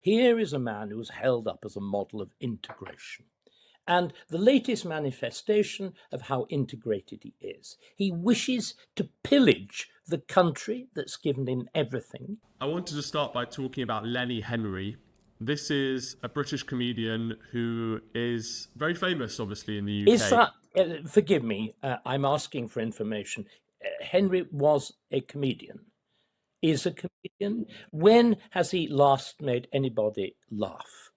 Here is a man who is held up as a model of integration, and the latest manifestation of how integrated he is. He wishes to pillage the country that's given him everything. I wanted to start by talking about Lenny Henry. This is a British comedian who is very famous, obviously, in the UK. Is that, forgive me, I'm asking for information. Henry was a comedian, is a comedian. When has he last made anybody laugh?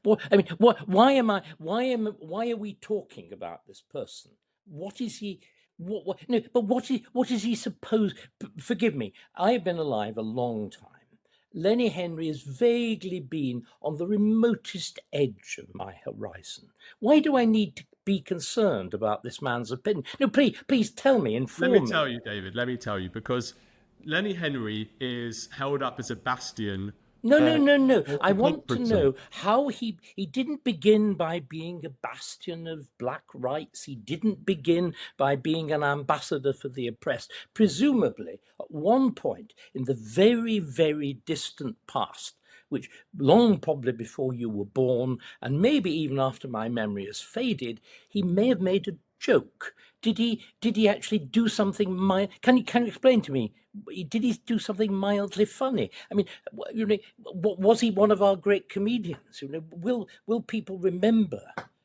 Why are we talking about this person? What is he? What is he supposed? Forgive me, I've been alive a long time. Lenny Henry has vaguely been on the remotest edge of my horizon. Why do I need to be concerned about this man's opinion? No, please tell me, inform me. Let me tell you, David, because Lenny Henry is held up as a bastion. No. I want to know how he didn't begin by being a bastion of black rights. He didn't begin by being an ambassador for the oppressed. Presumably, at one point in the very, very distant past, which long probably before you were born, and maybe even after my memory has faded, he may have made a joke. Did he actually do something Can you explain to me? Did he do something mildly funny? I mean, was he one of our great comedians? Will people remember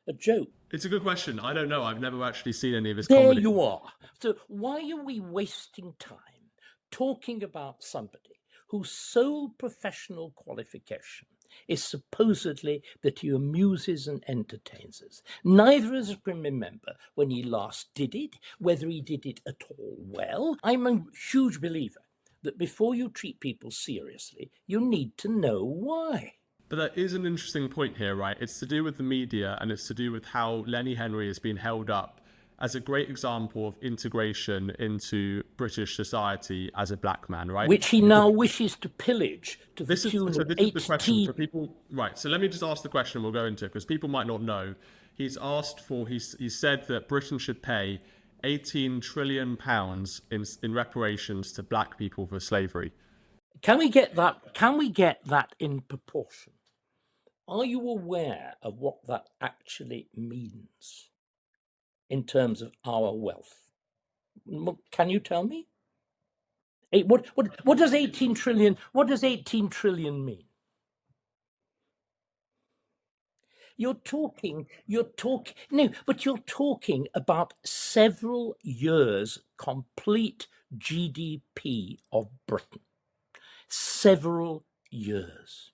a joke? It's a good question. I don't know. I've never actually seen any of his comedy. comedy. There you are. So why are we wasting time talking about somebody whose sole professional qualification is supposedly that he amuses and entertains us? Neither of us can remember when he last did it, whether he did it at all well. I'm a huge believer that before you treat people seriously, you need to know why. But there is an interesting point here, right? It's to do with the media, and it's to do with how Lenny Henry has been held up as a great example of integration into British society as a black man, right? Which he now wishes to pillage to the tune of 18... This is the question for people. Right, so let me just ask the question and we'll go into it, because people might not know. He's said that Britain should pay £18 trillion in reparations to black people for slavery. Can we get that in proportion? Are you aware of what that actually means in terms of our wealth? Can you tell me? What does 18 trillion? What does 18 trillion mean? You're talking about several years complete GDP of Britain. Several years.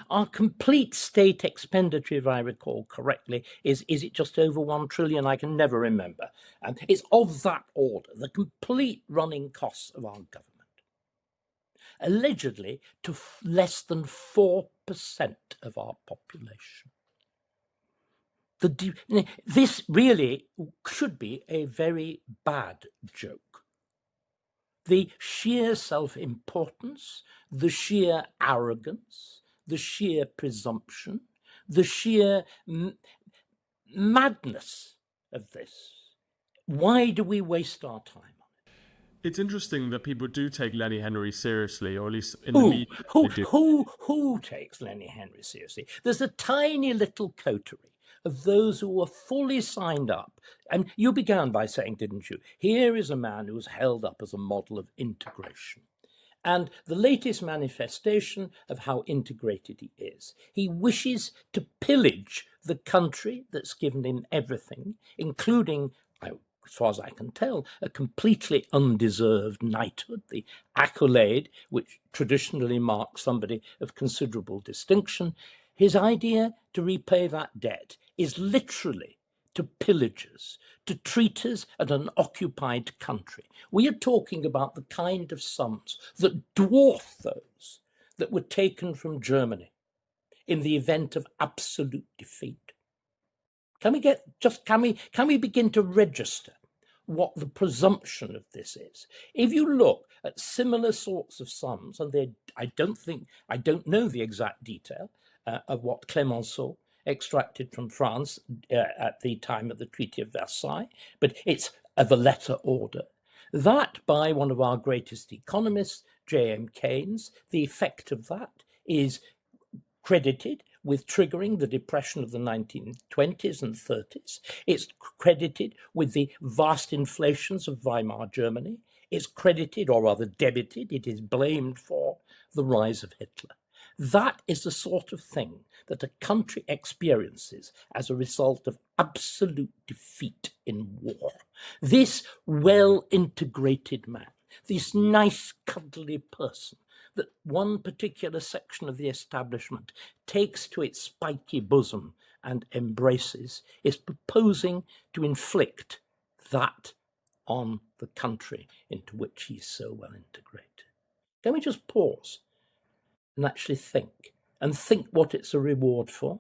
Our complete state expenditure, if I recall correctly, is it just over 1 trillion? I can never remember. And it's of that order, the complete running costs of our government. Allegedly to less than 4% of our population. This really should be a very bad joke. The sheer self-importance, the sheer arrogance, the sheer presumption, the sheer madness of this. Why do we waste our time on it? It's interesting that people do take Lenny Henry seriously, or at least in the media. Who takes Lenny Henry seriously? There's a tiny little coterie of those who were fully signed up. And you began by saying, didn't you, here is a man who was held up as a model of integration. And the latest manifestation of how integrated he is. He wishes to pillage the country that's given him everything, including, as far as I can tell, a completely undeserved knighthood, the accolade which traditionally marks somebody of considerable distinction. His idea to repay that debt is literally to pillage us, to treat us as an occupied country. We are talking about the kind of sums that dwarf those that were taken from Germany in the event of absolute defeat. Can we begin to register what the presumption of this is? If you look at similar sorts of sums, and I don't know the exact detail of what Clemenceau extracted from France at the time of the Treaty of Versailles, but it's of a lesser order. That, by one of our greatest economists, J.M. Keynes, the effect of that is credited with triggering the depression of the 1920s and 30s. It's credited with the vast inflations of Weimar Germany. It's credited, or rather debited, it is blamed for the rise of Hitler. That is the sort of thing that a country experiences as a result of absolute defeat in war. This well-integrated man, this nice, cuddly person that one particular section of the establishment takes to its spiky bosom and embraces, is proposing to inflict that on the country into which he's so well integrated. Can we just pause and actually think what it's a reward for?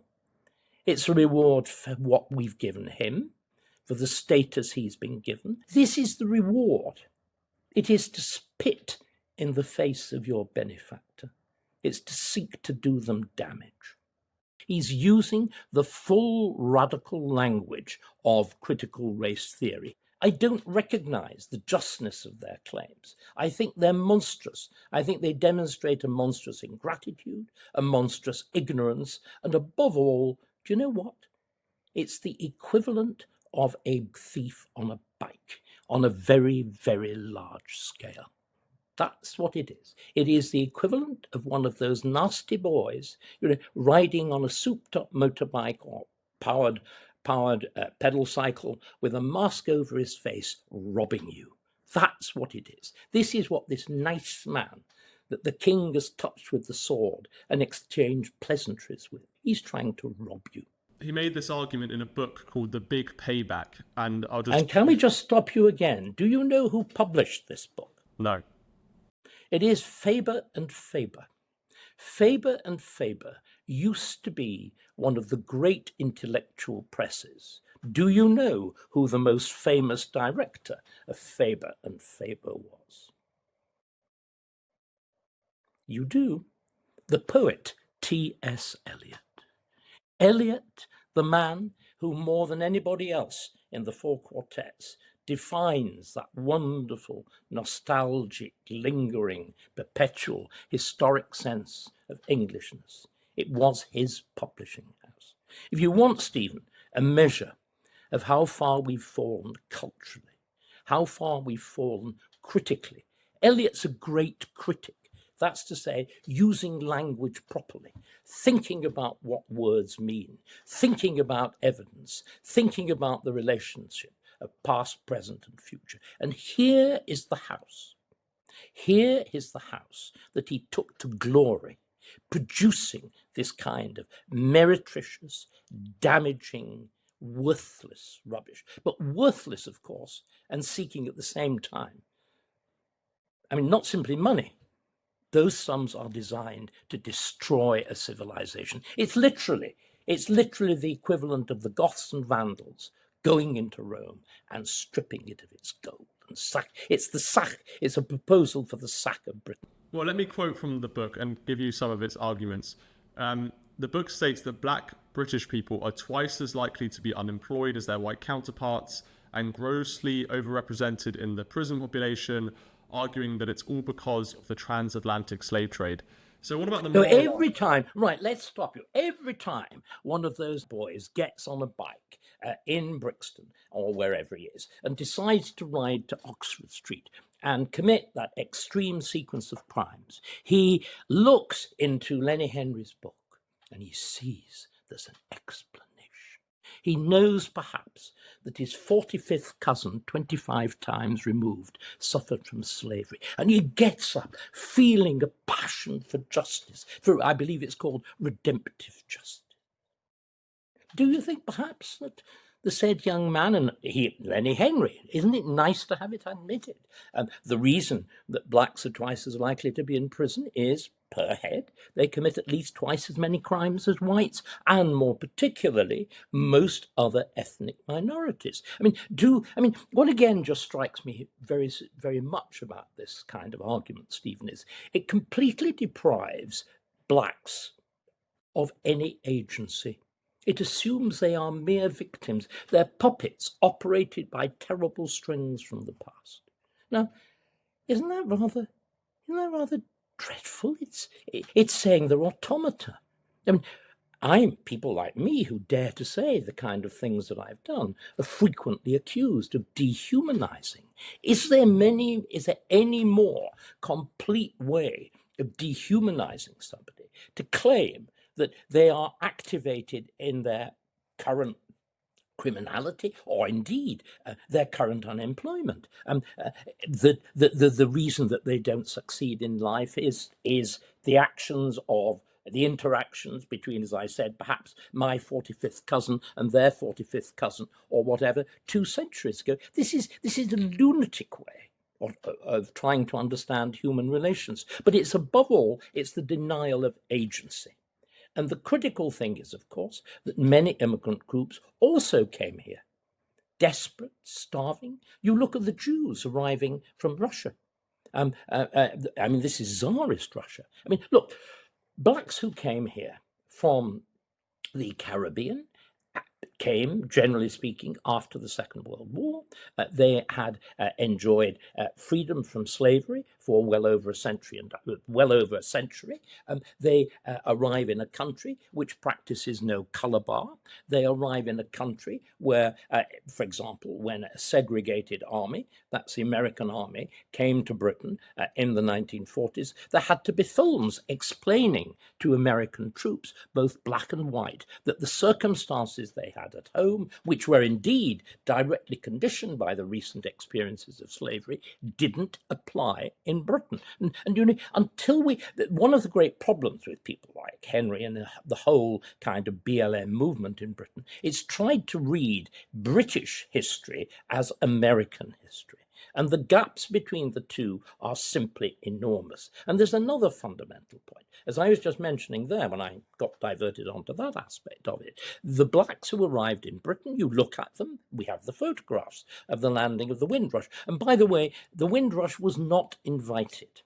It's a reward for what we've given him, for the status he's been given. This is the reward. It is to spit in the face of your benefactor. It's to seek to do them damage. He's using the full radical language of critical race theory. I don't recognize the justness of their claims. I think they're monstrous. I think they demonstrate a monstrous ingratitude, a monstrous ignorance, and above all, do you know what? It's the equivalent of a thief on a bike on a very, very large scale. That's what it is. It is the equivalent of one of those nasty boys, riding on a souped-up motorbike or powered pedal cycle with a mask over his face, robbing you. That's what it is. This is what this nice man that the king has touched with the sword and exchanged pleasantries with, he's trying to rob you. He made this argument in a book called The Big Payback, and And can we just stop you again? Do you know who published this book? No. It is Faber and Faber. Faber and Faber used to be one of the great intellectual presses. Do you know who the most famous director of Faber and Faber was? You do. The poet T.S. Eliot. Eliot, the man who more than anybody else in the four quartets defines that wonderful, nostalgic, lingering, perpetual, historic sense of Englishness. It was his publishing house. If you want, Stephen, a measure of how far we've fallen culturally, how far we've fallen critically, Eliot's a great critic. That's to say, using language properly, thinking about what words mean, thinking about evidence, thinking about the relationship of past, present, and future. And here is the house. Here is the house that he took to glory, producing this kind of meretricious, damaging, worthless rubbish. But worthless, of course, and seeking at the same time, not simply money. Those sums are designed to destroy a civilization. It's literally the equivalent of the Goths and Vandals going into Rome and stripping it of its gold and sack. It's a proposal for the sack of Britain. Well, let me quote from the book and give you some of its arguments. The book states that black British people are twice as likely to be unemployed as their white counterparts and grossly overrepresented in the prison population, arguing that it's all because of the transatlantic slave trade. So what about the every time, right, let's stop you. Every time one of those boys gets on a bike in Brixton or wherever he is and decides to ride to Oxford Street and commit that extreme sequence of crimes, he looks into Lenny Henry's book and he sees there's an explanation. He knows perhaps that his 45th cousin, 25 times removed, suffered from slavery. And he gets up feeling a passion for justice, for I believe it's called redemptive justice. Do you think perhaps that the said young man, and Lenny Henry, isn't it nice to have it admitted? The reason that blacks are twice as likely to be in prison is, per head, they commit at least twice as many crimes as whites, and more particularly, most other ethnic minorities. What again just strikes me very, very much about this kind of argument, Stephen, is it completely deprives blacks of any agency. It assumes they are mere victims. They're puppets operated by terrible strings from the past. Now, isn't that rather dreadful? It's saying they're automata. I mean, people like me who dare to say the kind of things that I've done are frequently accused of dehumanizing. Is there any more complete way of dehumanizing somebody to claim that they are activated in their current criminality, or indeed their current unemployment? The reason that they don't succeed in life is the actions of the interactions between, as I said, perhaps my 45th cousin and their 45th cousin, or whatever, 2 centuries ago. This is a lunatic way of trying to understand human relations. But it's above all, it's the denial of agency. And the critical thing is, of course, that many immigrant groups also came here, desperate, starving. You look at the Jews arriving from Russia. I mean, this is Tsarist Russia. I mean, look, blacks who came here from the Caribbean came, generally speaking, after the Second World War. They had enjoyed freedom from slavery for well over a century. They arrive in a country which practices no color bar. They arrive in a country where, for example, when a segregated army, that's the American army, came to Britain in the 1940s, there had to be films explaining to American troops, both black and white, that the circumstances they had at home, which were indeed directly conditioned by the recent experiences of slavery, didn't apply in Britain. And you know, one of the great problems with people like Henry and the whole kind of BLM movement in Britain is tried to read British history as American history. And the gaps between the two are simply enormous. And there's another fundamental point. As I was just mentioning there, when I got diverted onto that aspect of it, the blacks who arrived in Britain, you look at them, we have the photographs of the landing of the Windrush. And by the way, the Windrush was not invited.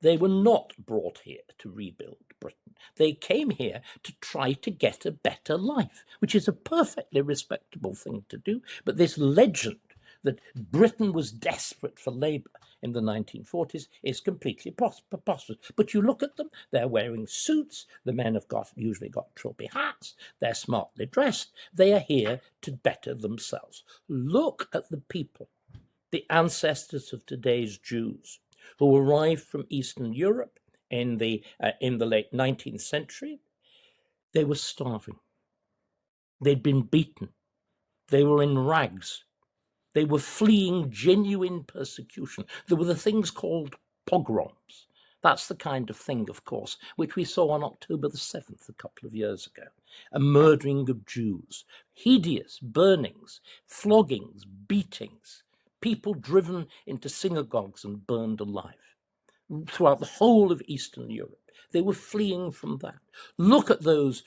They were not brought here to rebuild Britain. They came here to try to get a better life, which is a perfectly respectable thing to do. But this legend that Britain was desperate for labour in the 1940s is completely preposterous. But you look at them, they're wearing suits, the men have usually got trilby hats, they're smartly dressed, they are here to better themselves. Look at the people, the ancestors of today's Jews, who arrived from Eastern Europe in the late 19th century. They were starving. They'd been beaten. They were in rags. They were fleeing genuine persecution. There were the things called pogroms. That's the kind of thing, of course, which we saw on October the 7th a couple of years ago. A murdering of Jews, hideous burnings, floggings, beatings, people driven into synagogues and burned alive throughout the whole of Eastern Europe. They were fleeing from that. Look at those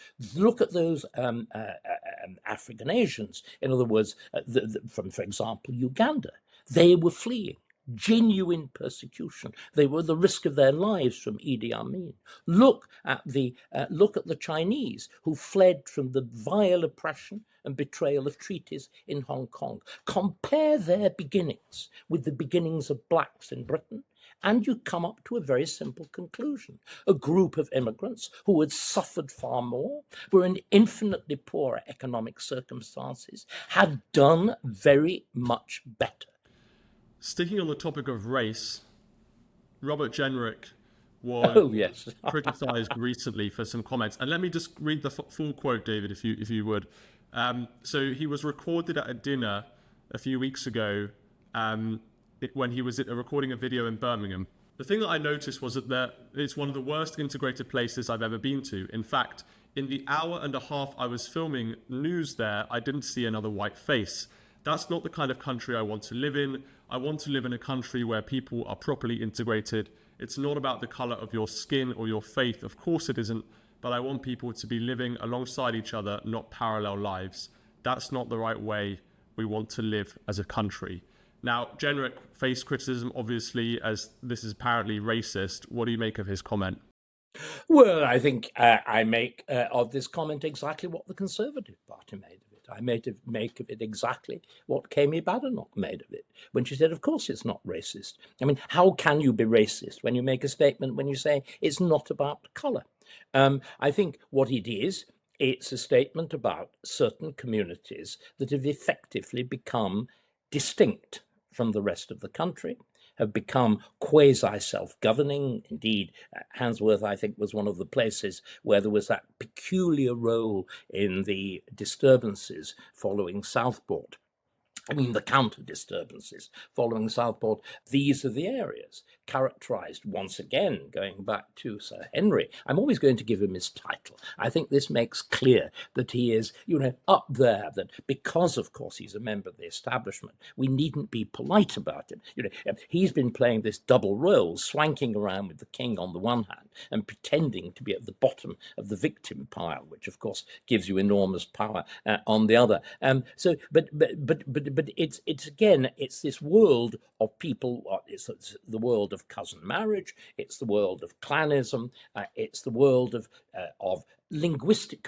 African Asians. In other words, from, for example, Uganda. They were fleeing genuine persecution. They were at the risk of their lives from Idi Amin. Look at the Chinese who fled from the vile oppression and betrayal of treaties in Hong Kong. Compare their beginnings with the beginnings of blacks in Britain, and you come up to a very simple conclusion. A group of immigrants who had suffered far more, were in infinitely poorer economic circumstances, had done very much better. Sticking on the topic of race, Robert Jenrick was criticised recently for some comments. And let me just read the full quote, David, if you would. So he was recorded at a dinner a few weeks ago when he was recording a video in Birmingham. The thing that I noticed was that it's one of the worst integrated places I've ever been to. In fact, in the hour and a half I was filming news there, I didn't see another white face. That's not the kind of country I want to live in. I want to live in a country where people are properly integrated. It's not about the colour of your skin or your faith. Of course it isn't. But I want people to be living alongside each other, not parallel lives. That's not the right way we want to live as a country. Now, Jenrick faced criticism, obviously, as this is apparently racist. What do you make of his comment? Well, I think I make of this comment exactly what the Conservative Party made of it. I make of it exactly what Kemi Badenoch made of it, when she said, of course it's not racist. I mean, how can you be racist when you make a statement when you say it's not about colour? I think what it is, it's a statement about certain communities that have effectively become distinct from the rest of the country, have become quasi-self-governing. Indeed, Handsworth, I think, was one of the places where there was that peculiar role in the disturbances following Southport. I mean, the counter-disturbances following Southport. These are the areas characterized, once again, going back to Sir Henry. I'm always going to give him his title. I think this makes clear that he is, up there, that because, of course, he's a member of the establishment, we needn't be polite about him. He's been playing this double role, swanking around with the king on the one hand and pretending to be at the bottom of the victim pile, which, of course, gives you enormous power on the other. But it's again, it's this world of people. It's the world of cousin marriage. It's the world of clanism. It's the world of linguistic,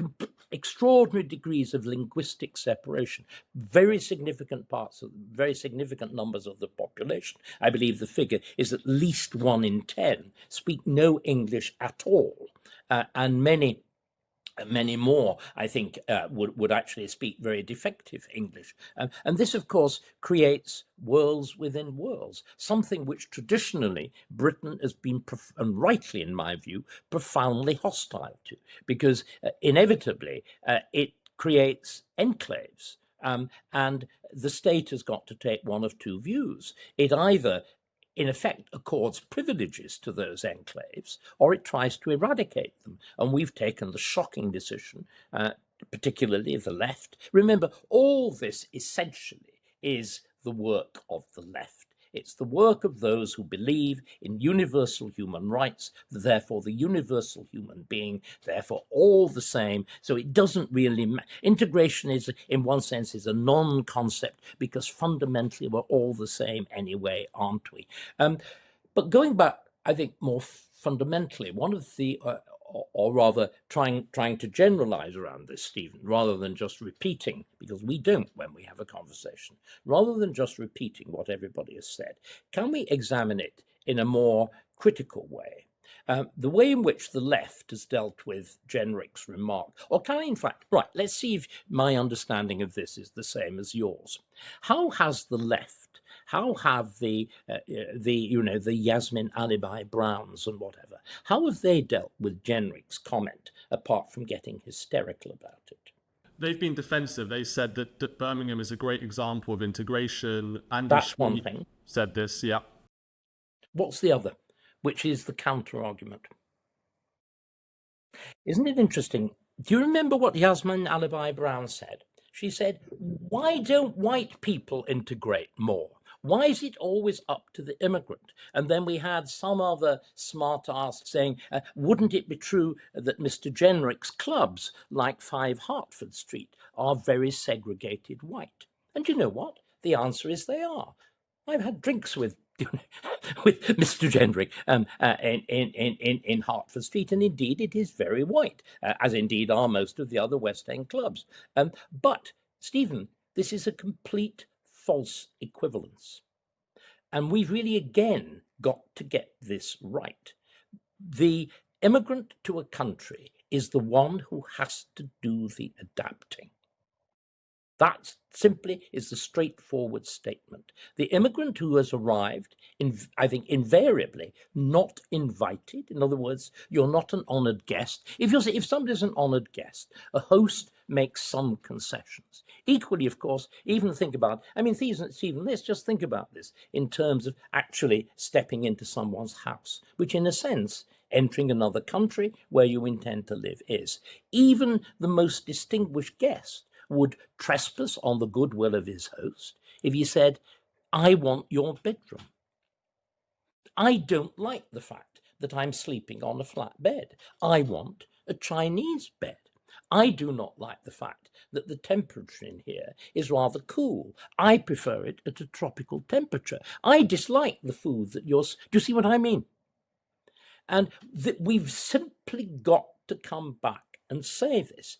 extraordinary degrees of linguistic separation. Very significant numbers of the population. I believe the figure is at least 1 in 10 speak no English at all, and many more, I think, would actually speak very defective English. And this, of course, creates worlds within worlds, something which traditionally Britain has been, and rightly in my view, profoundly hostile to, because inevitably it creates enclaves. And the state has got to take one of two views. It either in effect accords privileges to those enclaves, or it tries to eradicate them. And we've taken the shocking decision, particularly the left. Remember, all this essentially is the work of the left. It's the work of those who believe in universal human rights, therefore the universal human being, therefore all the same. So it doesn't really matter. Integration is, in one sense, is a non-concept because fundamentally we're all the same anyway, aren't we? But going back, I think more fundamentally, one of the or rather trying to generalize around this, Stephen, rather than just repeating, because we don't when we have a conversation, rather than just repeating what everybody has said, can we examine it in a more critical way? The way in which the left has dealt with Jenrick's remark, or can I, in fact, right, let's see if my understanding of this is the same as yours. How has the left, how have the Yasmin Alibi Browns and whatever, how have they dealt with Jenrick's comment, apart from getting hysterical about it? They've been defensive. They said that Birmingham is a great example of integration. That's one thing. Said this, yeah. What's the other, which is the counter-argument? Isn't it interesting? Do you remember what Yasmin Alibi Brown said? She said, why don't white people integrate more? Why is it always up to the immigrant? And then we had some other smart ass saying, wouldn't it be true that Mr. Jenrick's clubs, like 5 Hertford Street, are very segregated white? And you know what? The answer is they are. I've had drinks with Mr. Jenrick in Hertford Street, and indeed it is very white, as indeed are most of the other West End clubs. But, Stephen, this is a complete false equivalence. And we've really, again, got to get this right. The immigrant to a country is the one who has to do the adapting. That simply is the straightforward statement. The immigrant who has arrived, I think invariably not invited. In other words, you're not an honoured guest. If somebody's an honoured guest, a host makes some concessions. Equally, of course, even think about, Stephen, let's just think about this in terms of actually stepping into someone's house, which in a sense, entering another country where you intend to live is. Even the most distinguished guest would trespass on the goodwill of his host if he said, I want your bedroom. I don't like the fact that I'm sleeping on a flat bed. I want a Chinese bed. I do not like the fact that the temperature in here is rather cool. I prefer it at a tropical temperature. I dislike the food that you're... Do you see what I mean? And we've simply got to come back and say this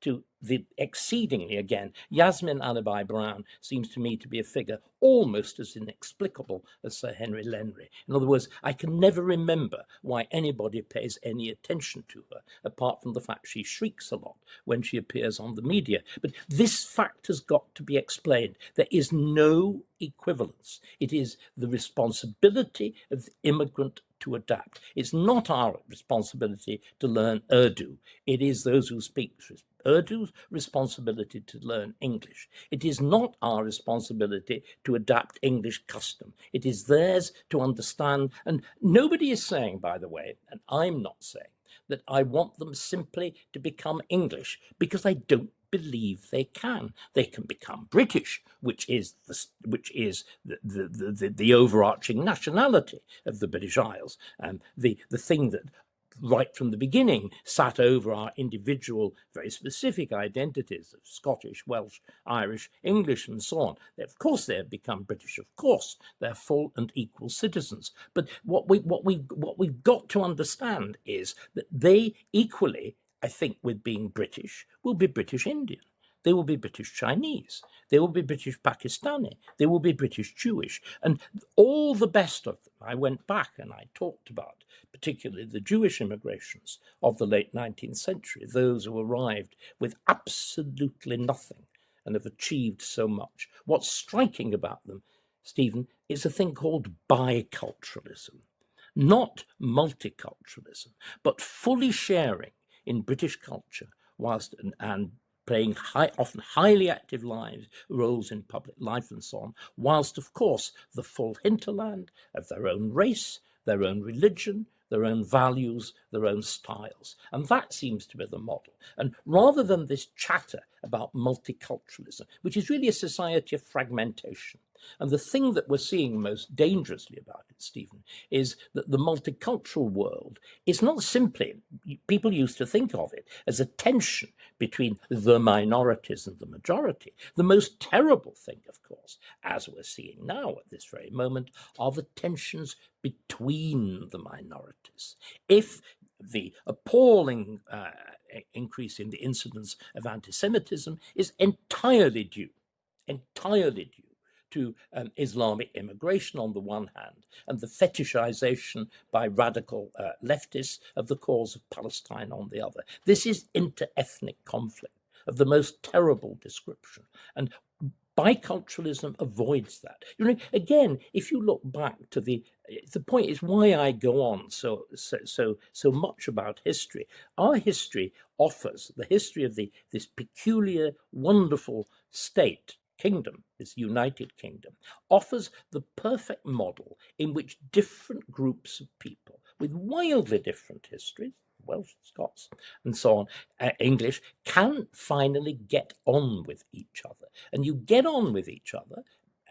to the exceedingly, again, Yasmin Alibi Brown seems to me to be a figure almost as inexplicable as Sir Henry Lenry. In other words, I can never remember why anybody pays any attention to her, apart from the fact she shrieks a lot when she appears on the media. But this fact has got to be explained. There is no equivalence. It is the responsibility of the immigrant to adapt. It's not our responsibility to learn Urdu. It is those who speak Urdu's responsibility to learn English. It is not our responsibility to adapt English custom. It is theirs to understand. And nobody is saying, by the way, and I'm not saying, that I want them simply to become English, because I don't believe they can. They can become British, which is the overarching nationality of the British Isles, and the thing that right from the beginning sat over our individual, very specific identities of Scottish, Welsh, Irish, English, and so on. Of course, they have become British. Of course, they're full and equal citizens. But what we've got to understand is that they equally, I think, with being British, will be British Indian. They will be British Chinese. They will be British Pakistani. They will be British Jewish. And all the best of them, I went back and I talked about particularly the Jewish immigrations of the late 19th century, those who arrived with absolutely nothing and have achieved so much. What's striking about them, Stephen, is a thing called biculturalism, not multiculturalism, but fully sharing in British culture whilst and playing often highly active roles in public life and so on, whilst, of course, the full hinterland of their own race, their own religion, their own values, their own styles. And that seems to be the model. And rather than this chatter about multiculturalism, which is really a society of fragmentation, and the thing that we're seeing most dangerously about it, Stephen, is that the multicultural world is not simply, people used to think of it as a tension between the minorities and the majority. The most terrible thing, of course, as we're seeing now at this very moment, are the tensions between the minorities. If the appalling increase in the incidence of anti-Semitism is entirely due to Islamic immigration on the one hand, and the fetishization by radical leftists of the cause of Palestine on the other. This is inter-ethnic conflict of the most terrible description. And biculturalism avoids that. You know, again, if you look back to the point is why I go on so much about history. Our history offers the history of this peculiar, wonderful kingdom, this United Kingdom, offers the perfect model in which different groups of people with wildly different histories, Welsh, Scots, and so on, English, can finally get on with each other. And you get on with each other,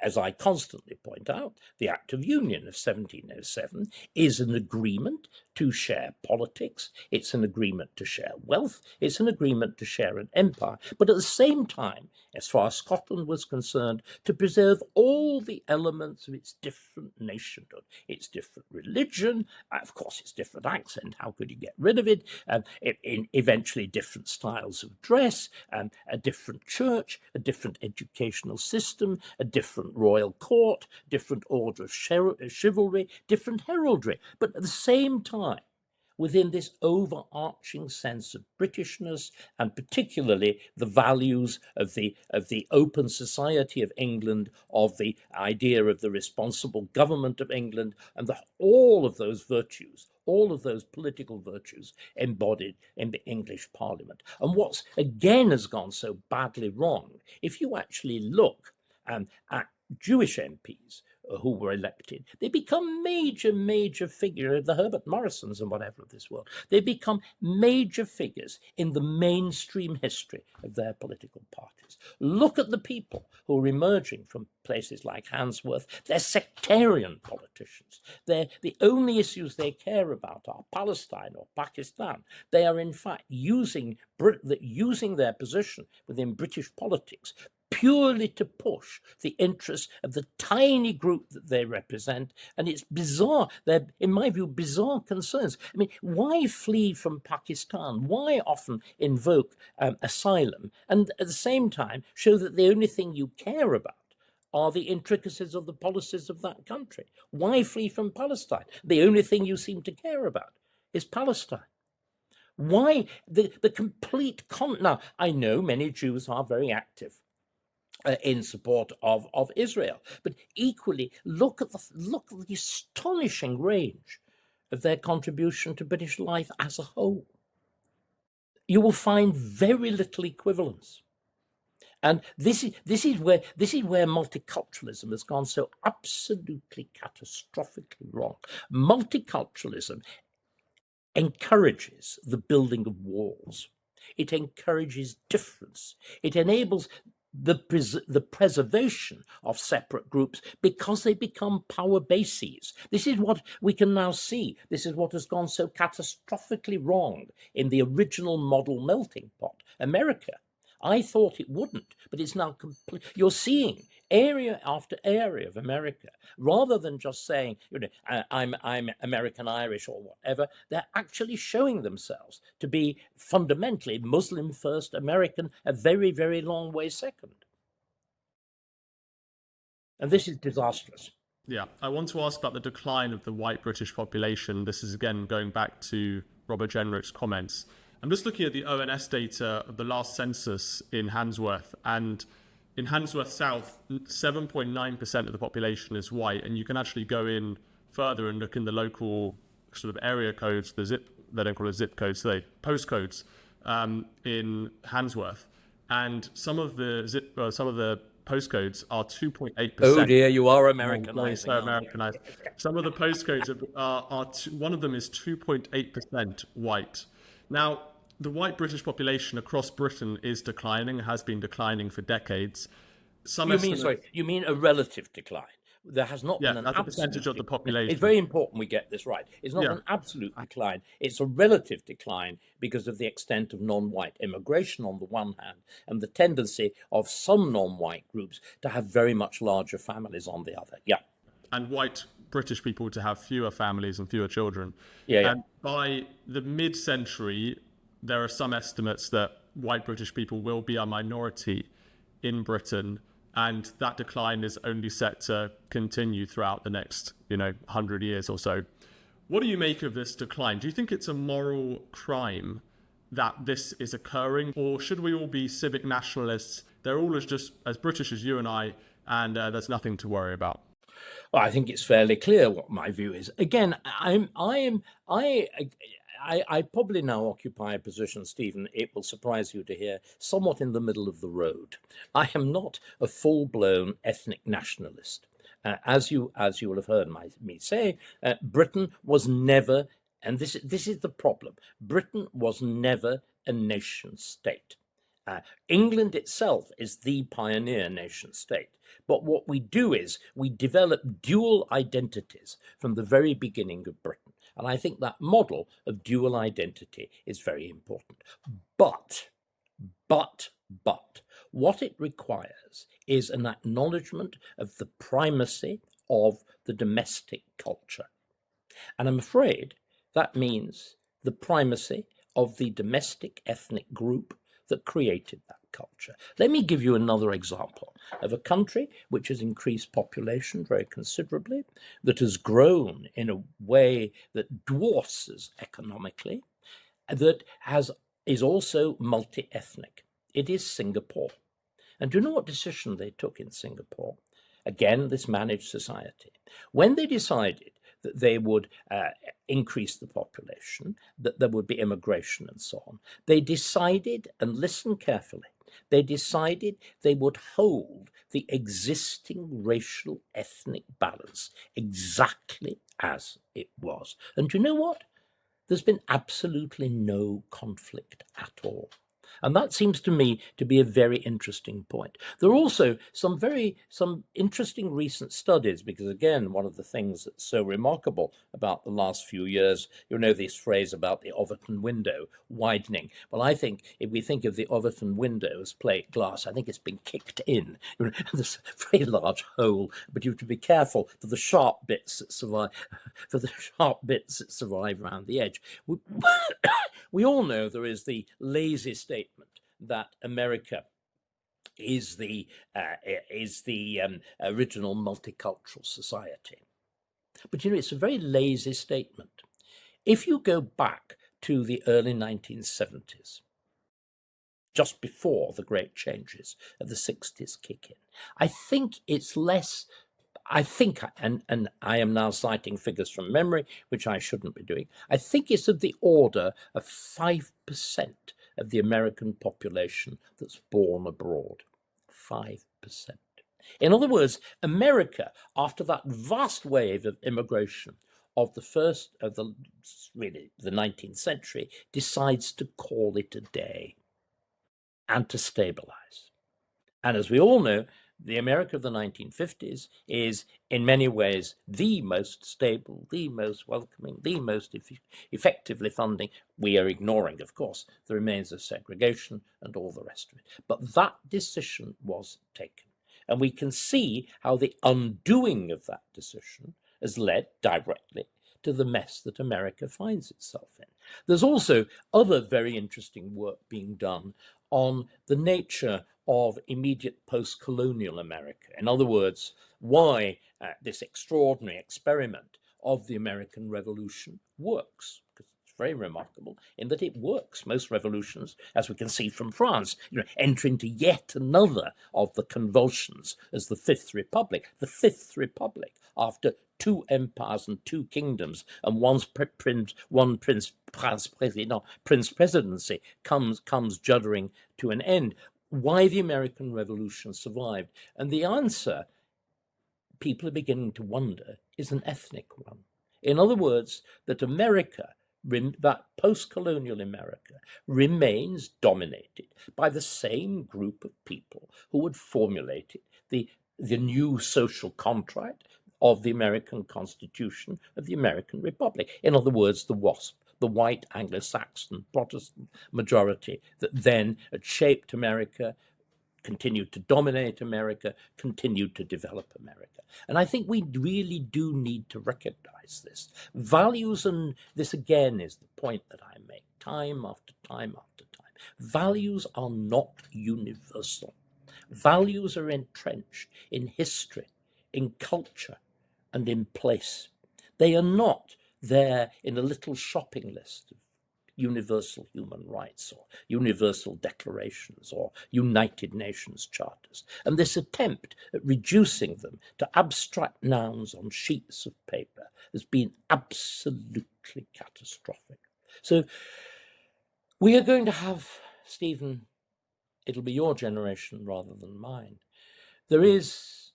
as I constantly point out, the Act of Union of 1707 is an agreement to share politics, it's an agreement to share wealth, it's an agreement to share an empire, but at the same time, as far as Scotland was concerned, to preserve all the elements of its different nationhood, its different religion, of course its different accent, how could you get rid of it, eventually different styles of dress, a different church, a different educational system, a different royal court, different order of chivalry, different heraldry, but at the same time, within this overarching sense of Britishness, and particularly the values of the open society of England, of the idea of the responsible government of England, and all of those virtues, all of those political virtues embodied in the English Parliament. And what's again has gone so badly wrong, if you actually look at Jewish MPs who were elected, they become major figures, the Herbert Morrisons and whatever of this world. They become major figures in the mainstream history of their political parties. Look at the people who are emerging from places like Handsworth. They're sectarian politicians. The only issues they care about are Palestine or Pakistan. They are in fact using their position within British politics purely to push the interests of the tiny group that they represent. And it's bizarre. They're, in my view, bizarre concerns. I mean, why flee from Pakistan? Why often invoke asylum and at the same time show that the only thing you care about are the intricacies of the policies of that country? Why flee from Palestine? The only thing you seem to care about is Palestine. Why the complete now, I know many Jews are very active in support of Israel, but equally look at the astonishing range of their contribution to British life as a whole. You will find very little equivalence. And this is where multiculturalism has gone so absolutely catastrophically wrong. Multiculturalism encourages the building of walls. It encourages difference. It enables the preservation of separate groups because they become power bases. This is what we can now see. This is what has gone so catastrophically wrong in the original model melting pot, America. I thought it wouldn't, but it's now complete. You're seeing area after area of America, rather than just saying, I'm American Irish or whatever, they're actually showing themselves to be fundamentally Muslim first, American a very, very long way second. And this is disastrous. Yeah, I want to ask about the decline of the white British population. This is again going back to Robert Jenrick's comments. I'm just looking at the ONS data of the last census in Handsworth, and in Handsworth South, 7.9% of the population is white, and you can actually go in further and look in the local sort of area codes, they don't call it zip codes, they postcodes in Handsworth, and some of the postcodes are 2.8%. Oh dear, you are Americanizing. So Americanized. Some of the postcodes are one of them is 2.8% white. Now, the white British population across Britain is declining, has been declining for decades. You mean a relative decline? There has not been an absolute percentage of the population. It's very important we get this right. It's not an absolute decline. It's a relative decline because of the extent of non-white immigration on the one hand, and the tendency of some non-white groups to have very much larger families on the other. Yeah. And white British people to have fewer families and fewer children. And by the mid-century, there are some estimates that white British people will be a minority in Britain, and that decline is only set to continue throughout the next, 100 years or so. What do you make of this decline? Do you think it's a moral crime that this is occurring, or should we all be civic nationalists? They're all just as British as you and I, and there's nothing to worry about. Well, I think it's fairly clear what my view is. Again, I probably now occupy a position, Stephen, it will surprise you to hear, somewhat in the middle of the road. I am not a full-blown ethnic nationalist. As you will have heard me say, Britain was never, and this is the problem, Britain was never a nation state. England itself is the pioneer nation state. But what we do is we develop dual identities from the very beginning of Britain. And I think that model of dual identity is very important. But, what it requires is an acknowledgement of the primacy of the domestic culture. And I'm afraid that means the primacy of the domestic ethnic group that created that culture. Let me give you another example of a country which has increased population very considerably, that has grown in a way that dwarfs us economically, that is also multi-ethnic. It is Singapore. And do you know what decision they took in Singapore? Again, this managed society. When they decided that they would increase the population, that there would be immigration and so on, they decided, and listen carefully, they decided they would hold the existing racial ethnic balance exactly as it was. And do you know what? There's been absolutely no conflict at all. And that seems to me to be a very interesting point. There are also some interesting recent studies, because again, one of the things that's so remarkable about the last few years, you know, this phrase about the Overton window widening. Well, I think if we think of the Overton window as plate glass, I think it's been kicked in. You know, there's a very large hole, but you have to be careful for the sharp bits that survive, around the edge. We all know there is the lazy statement that America is the original multicultural society. But you know, it's a very lazy statement. If you go back to the early 1970s, just before the great changes of the 60s kick in, I think it's less. I think, and I am now citing figures from memory, which I shouldn't be doing, I think it's of the order of 5% of the American population that's born abroad. 5%. In other words, America, after that vast wave of immigration of the 19th century, decides to call it a day and to stabilize. And as we all know, the America of the 1950s is in many ways the most stable, the most welcoming, the most effectively funding. We are ignoring, of course, the remains of segregation and all the rest of it. But that decision was taken. And we can see how the undoing of that decision has led directly to the mess that America finds itself in. There's also other very interesting work being done on the nature of immediate post-colonial America. In other words, why this extraordinary experiment of the American Revolution works. Because it's very remarkable in that it works. Most revolutions, as we can see from France, enter into yet another of the convulsions as the Fifth Republic. The Fifth Republic, after two empires and two kingdoms, and one prince presidency comes juddering to an end. Why the American Revolution survived? And the answer, people are beginning to wonder, is an ethnic one. In other words, that America, that post-colonial America, remains dominated by the same group of people who had formulated the new social contract of the American Constitution of the American Republic. In other words, the WASP, the white Anglo-Saxon Protestant majority that then had shaped America, continued to dominate America, continued to develop America. And I think we really do need to recognize this. Values, and this again is the point that I make time after time after time. Values are not universal. Values are entrenched in history, in culture, and in place. They are not there in a little shopping list of universal human rights or universal declarations or United Nations charters. And this attempt at reducing them to abstract nouns on sheets of paper has been absolutely catastrophic. So we are going to have, Stephen, it'll be your generation rather than mine. There is,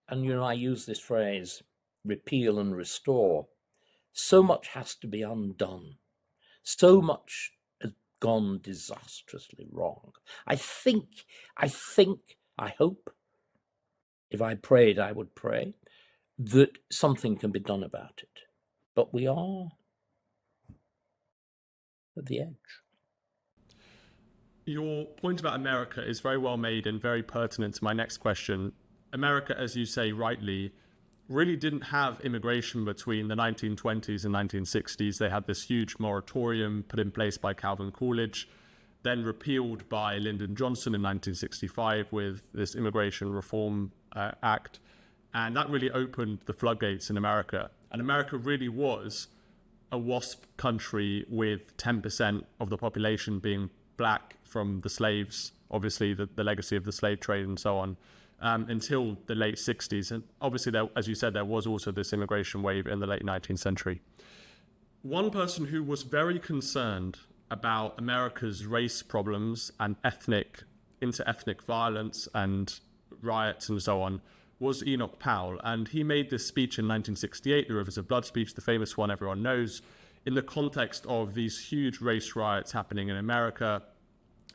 and I use this phrase, repeal and restore. So much has to be undone. So much has gone disastrously wrong. I hope, if I prayed, I would pray, that something can be done about it. But we are at the edge. Your point about America is very well made and very pertinent to my next question. America, as you say rightly, really didn't have immigration between the 1920s and 1960s. They had this huge moratorium put in place by Calvin Coolidge, then repealed by Lyndon Johnson in 1965 with this Immigration Reform Act. And that really opened the floodgates in America. And America really was a WASP country with 10% of the population being black from the slaves, obviously the legacy of the slave trade and so on. Until the late 60s. And obviously, as you said, there was also this immigration wave in the late 19th century. One person who was very concerned about America's race problems and inter-ethnic violence and riots and so on was Enoch Powell. And he made this speech in 1968, the Rivers of Blood speech, the famous one everyone knows, in the context of these huge race riots happening in America.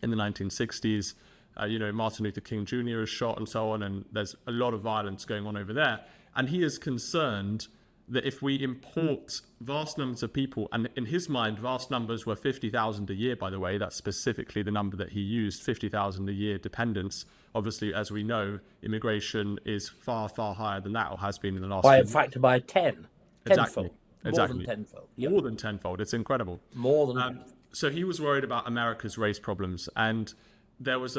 in the 1960s. Martin Luther King Jr. is shot and so on, and there's a lot of violence going on over there. And he is concerned that if we import vast numbers of people, and in his mind, vast numbers were 50,000 a year, by the way, that's specifically the number that he used, 50,000 a year dependents. Obviously, as we know, immigration is far, far higher than that, or has been in the last by few a factor by 10. Exactly. Tenfold. More than tenfold. Yep. More than tenfold. It's incredible. More than tenfold. So he was worried about America's race problems. And there was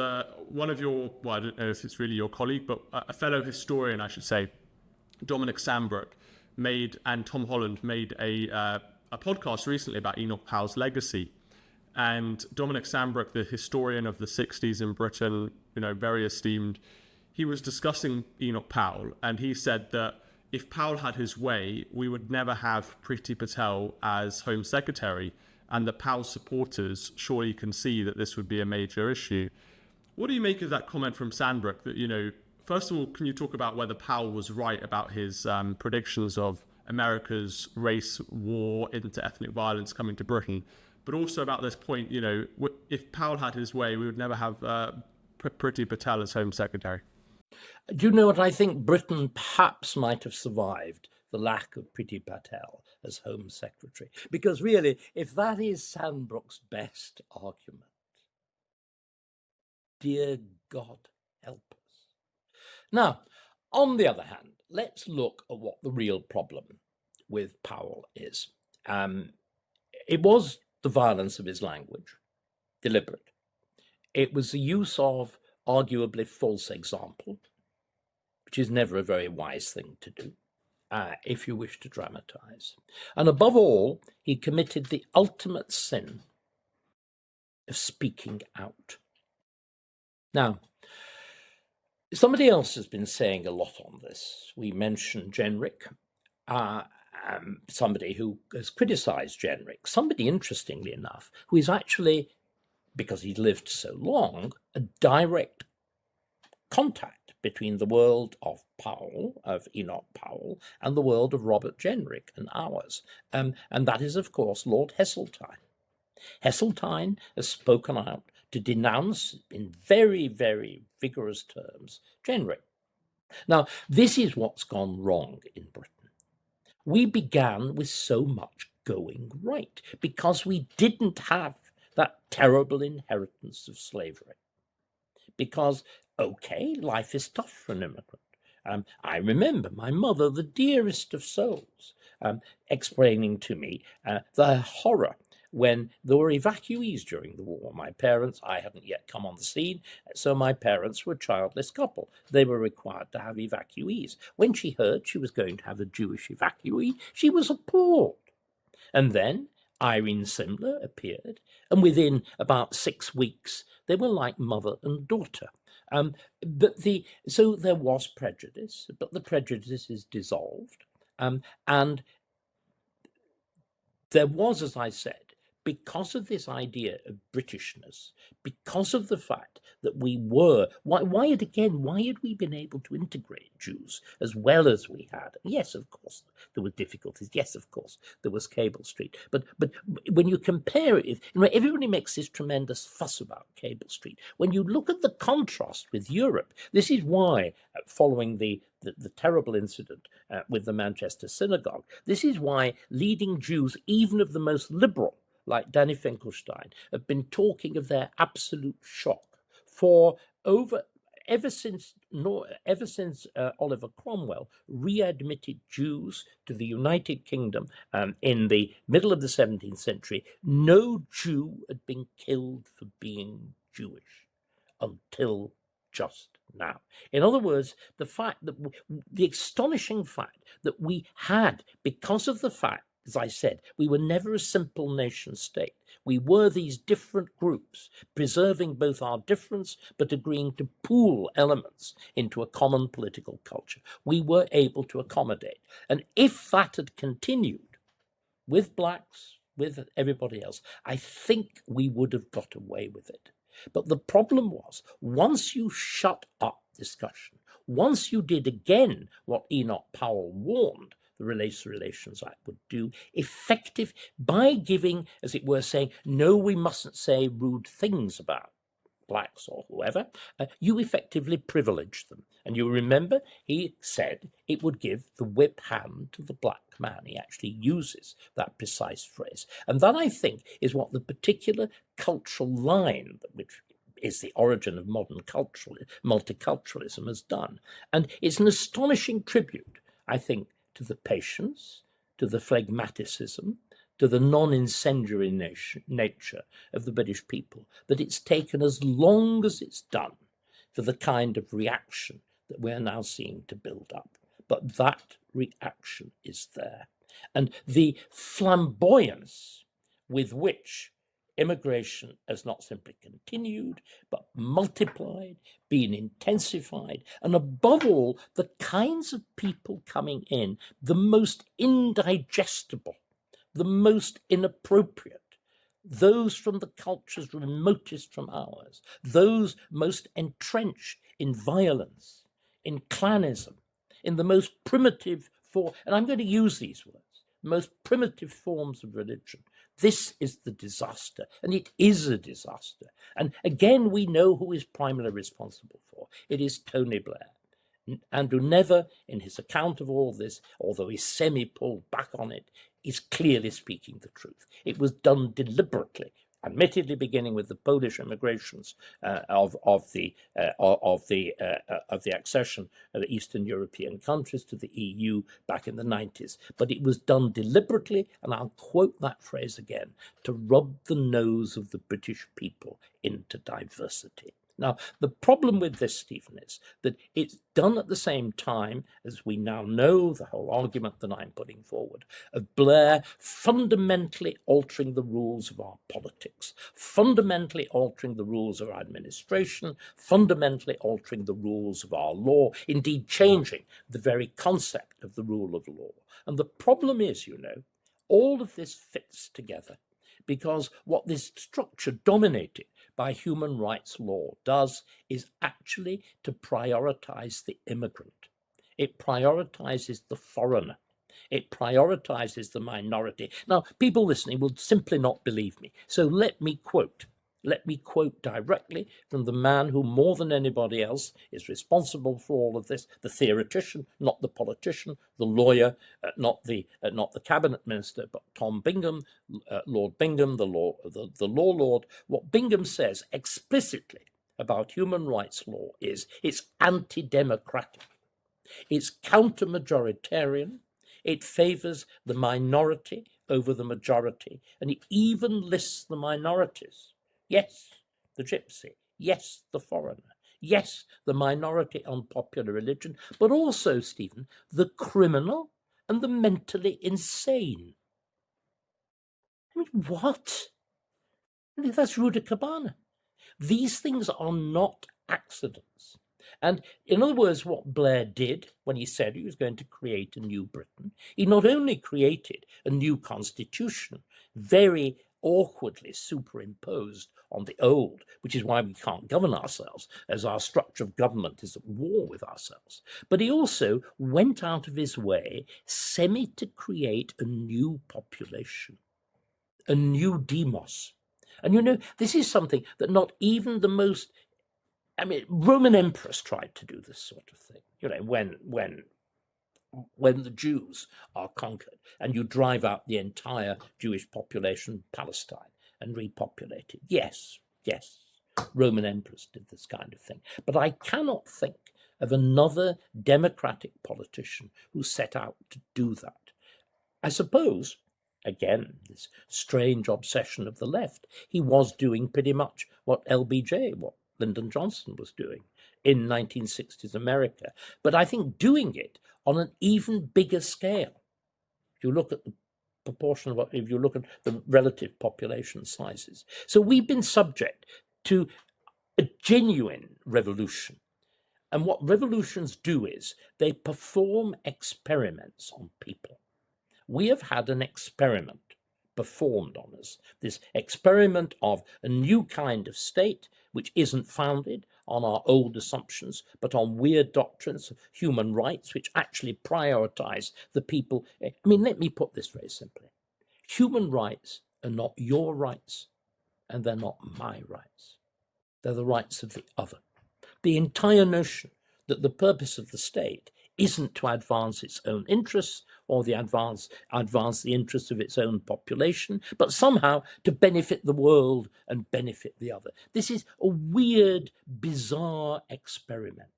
one of your, well, I don't know if it's really your colleague, but a fellow historian, I should say, Dominic Sambrook, and Tom Holland made a podcast recently about Enoch Powell's legacy. And Dominic Sambrook, the historian of the 60s in Britain, very esteemed, he was discussing Enoch Powell, and he said that if Powell had his way, we would never have Priti Patel as Home Secretary, and the Powell supporters surely can see that this would be a major issue. What do you make of that comment from Sandbrook that, first of all, can you talk about whether Powell was right about his predictions of America's race war into ethnic violence coming to Britain, but also about this point, if Powell had his way, we would never have Priti Patel as Home Secretary? Do you know what I think? Britain perhaps might have survived the lack of Priti Patel as Home Secretary. Because really, if that is Sandbrook's best argument, dear God, help us. Now, on the other hand, let's look at what the real problem with Powell is. It was the violence of his language, deliberate. It was the use of arguably false example, which is never a very wise thing to do if you wish to dramatize. And above all, he committed the ultimate sin of speaking out. Now, somebody else has been saying a lot on this. We mentioned Jenrick, somebody who has criticized Jenrick, somebody, interestingly enough, who is actually, because he lived so long, a direct contact between the world of Enoch Powell, and the world of Robert Jenrick and ours. And that is, of course, Lord Heseltine. Heseltine has spoken out to denounce, in very, very vigorous terms, Jenrick. Now, this is what's gone wrong in Britain. We began with so much going right because we didn't have that terrible inheritance of slavery. Because, okay, life is tough for an immigrant. I remember my mother, the dearest of souls, explaining to me the horror when there were evacuees during the war. My parents, I hadn't yet come on the scene, so my parents were a childless couple. They were required to have evacuees. When she heard she was going to have a Jewish evacuee, she was appalled. And then Irene Simler appeared, and within about 6 weeks, they were like mother and daughter. So there was prejudice, but the prejudice is dissolved. And there was, as I said, because of this idea of Britishness, because of the fact that we were, why had we been able to integrate Jews as well as we had? Yes, of course, there were difficulties. Yes, of course, there was Cable Street. But when you compare it, everybody makes this tremendous fuss about Cable Street. When you look at the contrast with Europe, this is why, following the terrible incident with the Manchester synagogue, this is why leading Jews, even of the most liberal, like Danny Finkelstein, have been talking of their absolute shock for ever since Oliver Cromwell readmitted Jews to the United Kingdom in the middle of the 17th century. No Jew had been killed for being Jewish until just now. In other words, the astonishing fact that we had, because of the fact, as I said, we were never a simple nation state. We were these different groups, preserving both our difference, but agreeing to pool elements into a common political culture. We were able to accommodate. And if that had continued with blacks, with everybody else, I think we would have got away with it. But the problem was, once you shut up discussion, once you did again what Enoch Powell warned the Race Relations Act would do, effective by giving, as it were, saying, no, we mustn't say rude things about blacks or whoever, you effectively privilege them. And you remember he said it would give the whip hand to the black man. He actually uses that precise phrase. And that, I think, is what the particular cultural line, which is the origin of modern multiculturalism, has done. And it's an astonishing tribute, I think, to the patience, to the phlegmaticism, to the non-incendiary nature of the British people, that it's taken as long as it's done for the kind of reaction that we're now seeing to build up. But that reaction is there. And the flamboyance with which immigration has not simply continued, but multiplied, been intensified, and above all, the kinds of people coming in, the most indigestible, the most inappropriate, those from the cultures remotest from ours, those most entrenched in violence, in clanism, in the most primitive form, and I'm going to use these words, most primitive forms of religion. This is the disaster, and it is a disaster. And again, we know who is primarily responsible for. It is Tony Blair. Andrew Never, in his account of all this, although he's semi-pulled back on it, is clearly speaking the truth. It was done deliberately, admittedly beginning with the Polish immigrations of the accession of the Eastern European countries to the EU back in the 90s. But it was done deliberately, and I'll quote that phrase again, to rub the nose of the British people into diversity. Now, the problem with this, Stephen, is that it's done at the same time, as we now know, the whole argument that I'm putting forward, of Blair fundamentally altering the rules of our politics, fundamentally altering the rules of our administration, fundamentally altering the rules of our law, indeed changing the very concept of the rule of law. And the problem is, you know, all of this fits together because what this structure dominated by human rights law does is actually to prioritize the immigrant. It prioritizes the foreigner. It prioritizes the minority. Now, people listening will simply not believe me. So let me quote directly from the man who more than anybody else is responsible for all of this, the theoretician, not the politician, the lawyer, not the cabinet minister, but Tom Bingham, Lord Bingham, the law lord. What Bingham says explicitly about human rights law is it's anti-democratic, it's counter-majoritarian, it favors the minority over the majority, and it even lists the minorities. Yes, the gypsy. Yes, the foreigner. Yes, the minority on popular religion, but also, Stephen, the criminal and the mentally insane. I mean, what? I mean, that's Rudacabana. These things are not accidents. And in other words, what Blair did when he said he was going to create a new Britain, he not only created a new constitution, very awkwardly superimposed on the old, which is why we can't govern ourselves, as our structure of government is at war with ourselves. But he also went out of his way to create a new population, a new demos. And you know, this is something that not even the most, I mean, Roman emperors tried to do this sort of thing. You know, when the Jews are conquered and you drive out the entire Jewish population of Palestine and repopulate it. Yes, Roman emperors did this kind of thing. But I cannot think of another democratic politician who set out to do that. I suppose, again, this strange obsession of the left, he was doing pretty much what LBJ, what Lyndon Johnson was doing in 1960s America. But I think doing it on an even bigger scale. If you look at the proportion of, if you look at the relative population sizes. So we've been subject to a genuine revolution. And what revolutions do is they perform experiments on people. We have had an experiment performed on us, this experiment of a new kind of state which isn't founded on our old assumptions, but on weird doctrines of human rights, which actually prioritize the people. I mean, let me put this very simply. Human rights are not your rights, and they're not my rights. they're the rights of the other. The entire notion that the purpose of the state isn't to advance its own interests or advance the interests of its own population, but somehow to benefit the world and benefit the other. This is a weird, bizarre experiment.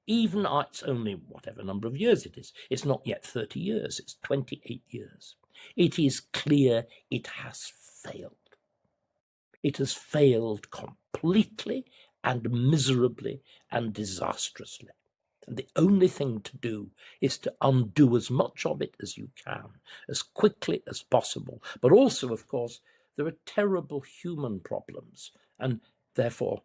Even it's only whatever number of years it is. It's not yet 30 years, it's 28 years. It is clear it has failed. It has failed completely and miserably and disastrously. And the only thing to do is to undo as much of it as you can, as quickly as possible. But also, of course, there are terrible human problems. And therefore,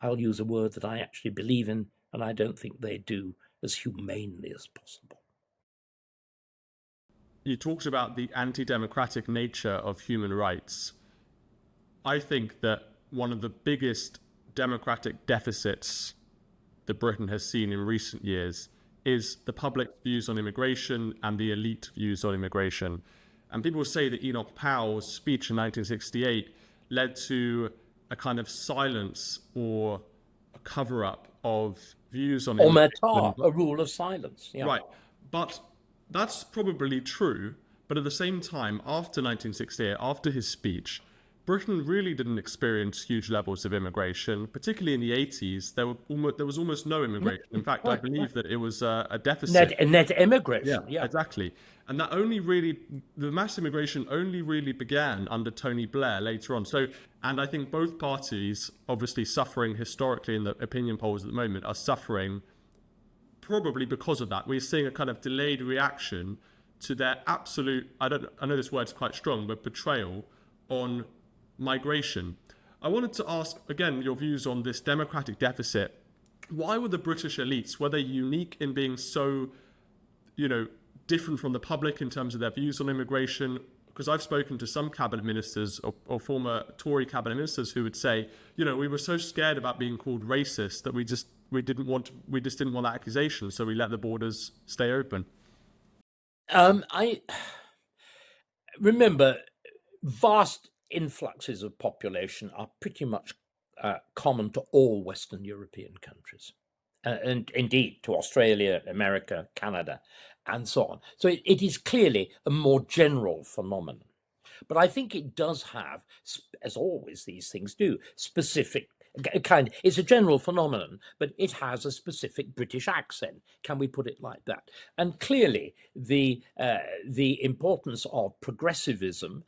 I'll use a word that I actually believe in, and I don't think they do, as humanely as possible. You talked about the anti-democratic nature of human rights. I think that one of the biggest democratic deficits that Britain has seen in recent years is the public views on immigration and the elite views on immigration. And people say that Enoch Powell's speech in 1968 led to a kind of silence or a cover-up of views on immigration. Omerta, a rule of silence. Yeah. Right. But that's probably true. But at the same time, after 1968, after his speech, Britain really didn't experience huge levels of immigration, particularly in the 80s. There was almost no immigration. In fact, I believe that it was a deficit. Net immigration. Yeah, exactly. And that the mass immigration only really began under Tony Blair later on. And I think both parties, obviously suffering historically in the opinion polls at the moment, are suffering probably because of that. We're seeing a kind of delayed reaction to their absolute, I know this word's quite strong, but betrayal on migration. I wanted to ask, again, your views on this democratic deficit. Why were the British elites, were they unique in being so, different from the public in terms of their views on immigration? Because I've spoken to some cabinet ministers or former Tory cabinet ministers who would say, we were so scared about being called racist that we just didn't want that accusation, so we let the borders stay open. I remember vast influxes of population are pretty much common to all Western European countries, and indeed to Australia, America, Canada, and so on. So it is clearly a more general phenomenon. But I think it does have, as always these things do, specific it's a general phenomenon, but it has a specific British accent. Can we put it like that? And clearly, the importance of progressivism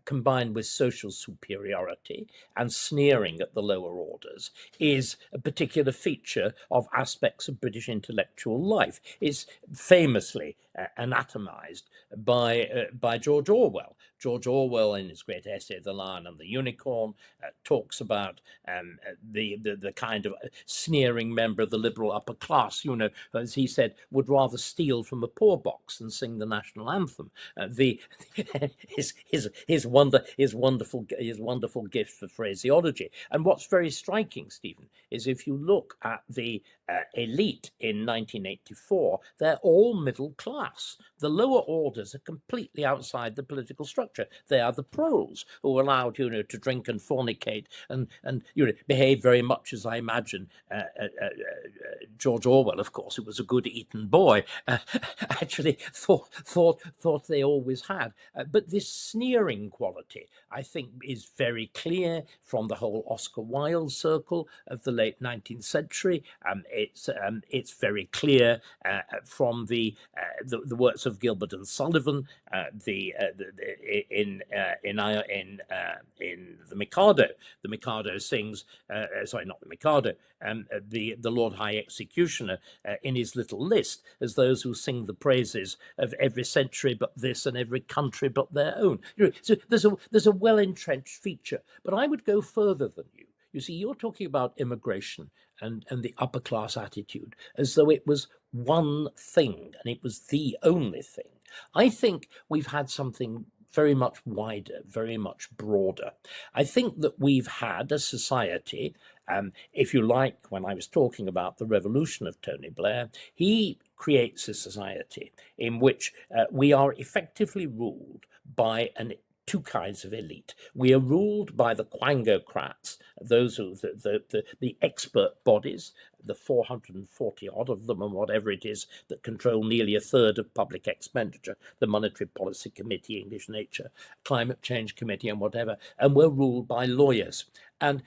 combined with social superiority and sneering at the lower orders is a particular feature of aspects of British intellectual life. It's famously anatomized by George Orwell. George Orwell, in his great essay *The Lion and the Unicorn*, talks about the kind of sneering member of the liberal upper class, as he said, would rather steal from a poor box than sing the national anthem. His wonderful gift for phraseology. And what's very striking, Stephen, is if you look at the elite in 1984, they're all middle class. The lower orders are completely outside the political structure. They are the proles who are allowed, to drink and fornicate and behave very much as I imagine George Orwell, of course, who was a good Eton boy, actually thought they always had. But this sneering quality, I think, is very clear from the whole Oscar Wilde circle of the late 19th century. It's very clear from the works of Gilbert and Sullivan, in the Mikado. The Mikado sings, sorry, not the Mikado, the Lord High Executioner in his little list as those who sing the praises of every century but this and every country but their own. So there's a well-entrenched feature. But I would go further than you. You see, you're talking about immigration and the upper class attitude as though it was one thing and it was the only thing. I think we've had something very much wider, very much broader. I think that we've had a society, if you like, when I was talking about the revolution of Tony Blair, he creates a society in which we are effectively ruled by two kinds of elite. We are ruled by the quangocrats those who the expert bodies, the 440 odd of them and whatever it is that control nearly a third of public expenditure, the Monetary Policy Committee, English Nature, Climate Change Committee and whatever, and were ruled by lawyers. And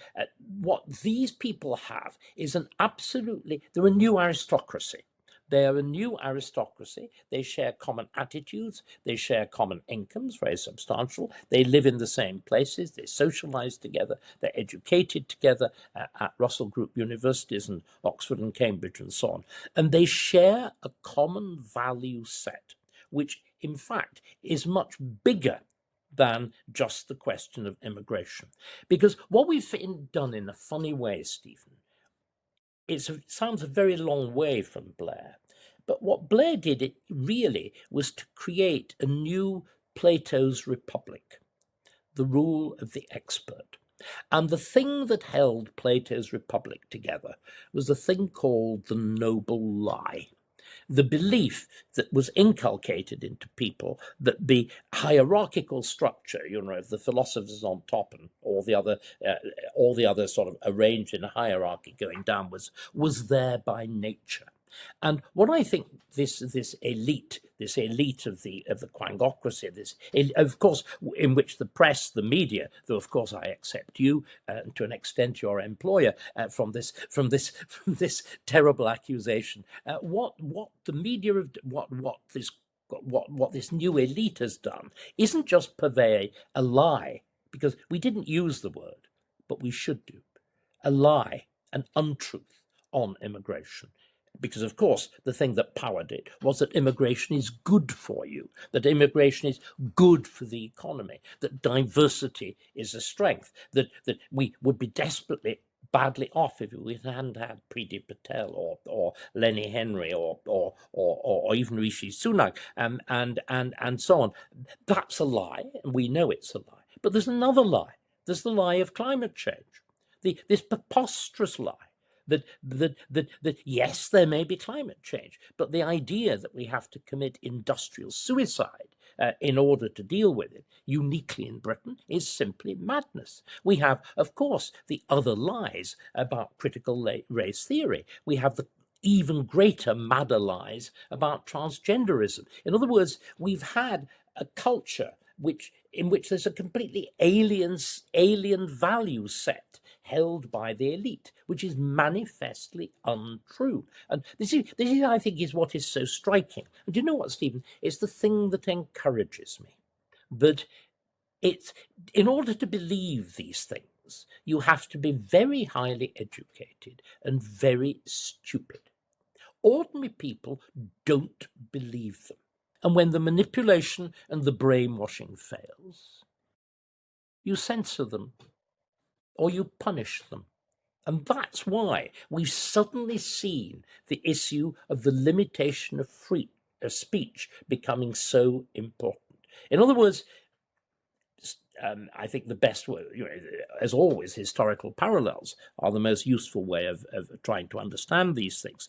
what these people have is they're a new aristocracy. They are a new aristocracy. They share common attitudes. They share common incomes, very substantial. They live in the same places. They socialize together. They're educated together at Russell Group universities and Oxford and Cambridge and so on. And they share a common value set, which in fact is much bigger than just the question of immigration. Because what we've done in a funny way, Stephen, it sounds a very long way from Blair, but what Blair did really was to create a new Plato's Republic, the rule of the expert. And the thing that held Plato's Republic together was a thing called the noble lie. The belief that was inculcated into people that the hierarchical structure, the philosophers on top and all the other sort of arranged in a hierarchy going down was there by nature. And what I think this elite of the quangocracy, of course, in which the press, the media, though of course I accept you to an extent your employer from this terrible accusation, what the media what this new elite has done isn't just purvey a lie, because we didn't use the word, but we should do, a lie, an untruth on immigration. Because, of course, the thing that powered it was that immigration is good for you, that immigration is good for the economy, that diversity is a strength, that we would be desperately badly off if we hadn't had Priti Patel or Lenny Henry or even Rishi Sunak and so on. That's a lie, and we know it's a lie. But there's another lie. There's the lie of climate change, this preposterous lie. That yes, there may be climate change, but the idea that we have to commit industrial suicide in order to deal with it, uniquely in Britain, is simply madness. We have, of course, the other lies about critical race theory. We have the even greater, madder lies about transgenderism. In other words, we've had a culture in which there's a completely alien value set held by the elite, which is manifestly untrue. And this is, I think, is what is so striking. And do you know what, Stephen? It's the thing that encourages me. That it's, in order to believe these things, you have to be very highly educated and very stupid. Ordinary people don't believe them. And when the manipulation and the brainwashing fails, you censor them or you punish them. And that's why we've suddenly seen the issue of the limitation of speech becoming so important. In other words, I think the best way, as always, historical parallels are the most useful way of trying to understand these things.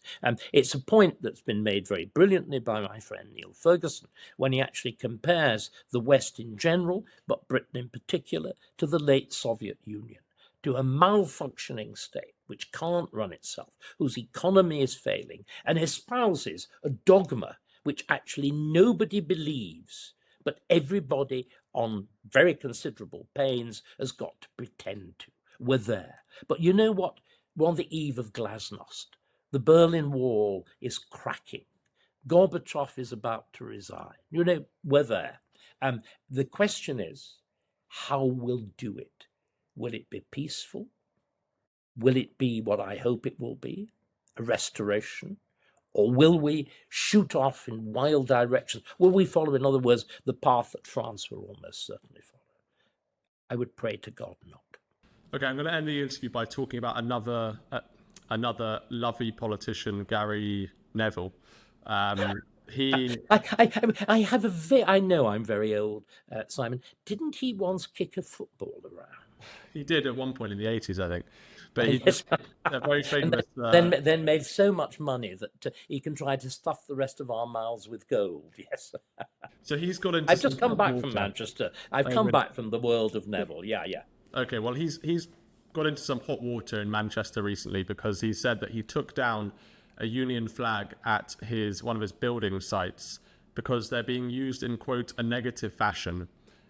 It's a point that's been made very brilliantly by my friend Neil Ferguson when he actually compares the West in general, but Britain in particular, to the late Soviet Union, to a malfunctioning state which can't run itself, whose economy is failing, and espouses a dogma which actually nobody believes, but everybody on very considerable pains has got to pretend to. We're there. But you know what? We're on the eve of glasnost. The Berlin Wall is cracking. Gorbachev is about to resign. We're there. The question is, how we'll do it. Will it be peaceful? Will it be what I hope it will be, a restoration? Or will we shoot off in wild directions? Will we follow, in other words, the path that France will almost certainly follow? I would pray to God not. Okay, I'm going to end the interview by talking about another lovely politician, Gary Neville. I know I'm very old, Simon. Didn't he once kick a football around? He did at one point in the 80s, I think. But he's very famous. Then made so much money that he can try to stuff the rest of our mouths with gold. Yes. So he's got into. I've just come back from Manchester. I've come back from the world of Neville. Yeah. Okay, well, he's got into some hot water in Manchester recently because he said that he took down a Union flag at one of his building sites because they're being used in, quote, a negative fashion.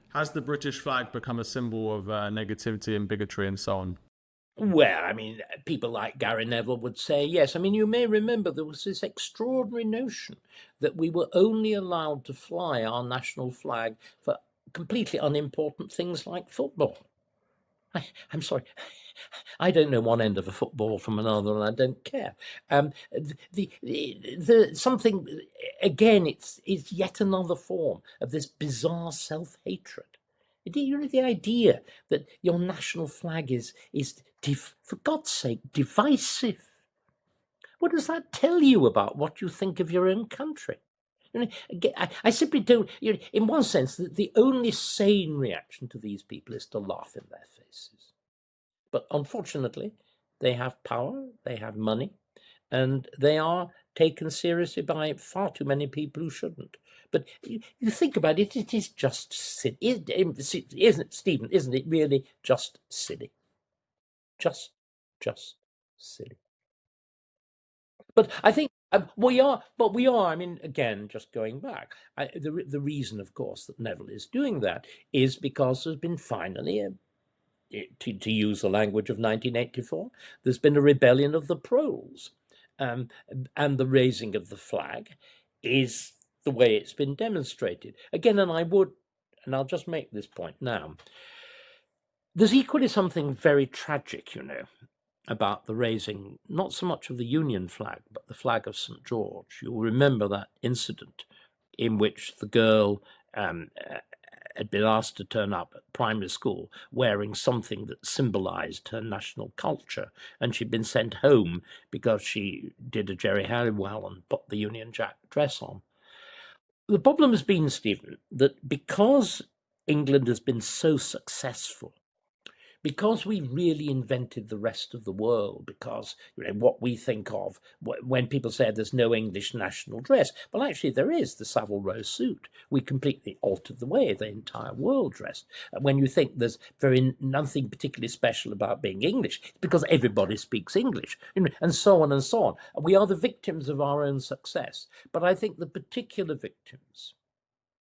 Has the British flag become a symbol of negativity and bigotry and so on? Well, I mean, people like Gary Neville would say yes. I mean, you may remember there was this extraordinary notion that we were only allowed to fly our national flag for completely unimportant things like football. I'm sorry, I don't know one end of a football from another, and I don't care. The something again, it's yet another form of this bizarre self-hatred. You know, the idea that your national flag is for God's sake, divisive. What does that tell you about what you think of your own country? You know, I simply don't. You know, in one sense, the only sane reaction to these people is to laugh in their faces. But unfortunately, they have power, they have money, and they are taken seriously by far too many people who shouldn't. But you think about it, it is just silly. Isn't it, Stephen? Isn't it really just silly? Just silly. But I think we are. I mean, again, just going back, the reason, of course, that Neville is doing that is because there's been finally to use the language of 1984, there's been a rebellion of the proles. And the raising of the flag is the way it's been demonstrated. Again, and I'll just make this point now. There's equally something very tragic, you know, about the raising, not so much of the Union flag, but the flag of St. George. You'll remember that incident in which the girl had been asked to turn up at primary school wearing something that symbolized her national culture, and she'd been sent home because she did a Jerry Halliwell and put the Union Jack dress on. The problem has been, Stephen, that because England has been so successful, because we really invented the rest of the world, because what we think of when people say there's no English national dress, well, actually there is the Savile Row suit. We completely altered the way the entire world dressed. And when you think there's nothing particularly special about being English, it's because everybody speaks English, and so on and so on. We are the victims of our own success. But I think the particular victims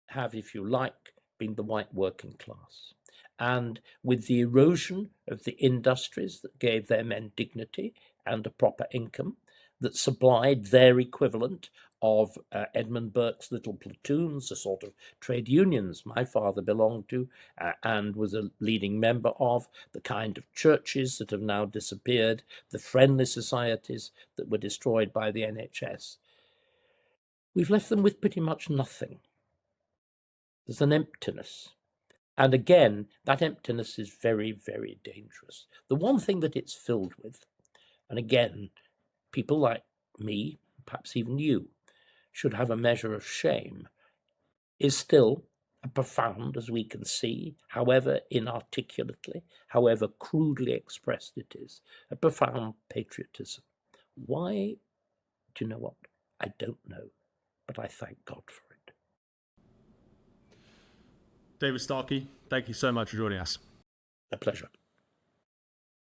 have, if you like, been the white working class. And with the erosion of the industries that gave their men dignity and a proper income, that supplied their equivalent of Edmund Burke's little platoons, the sort of trade unions my father belonged to and was a leading member of, the kind of churches that have now disappeared, the friendly societies that were destroyed by the NHS. We've left them with pretty much nothing. There's an emptiness. And again, that emptiness is very, very dangerous. The one thing that it's filled with, and again, people like me, perhaps even you, should have a measure of shame, is still a profound, as we can see, however inarticulately, however crudely expressed it is, a profound patriotism. Why? Do you know what? I don't know, but I thank God for it. David Starkey, thank you so much for joining us. A pleasure.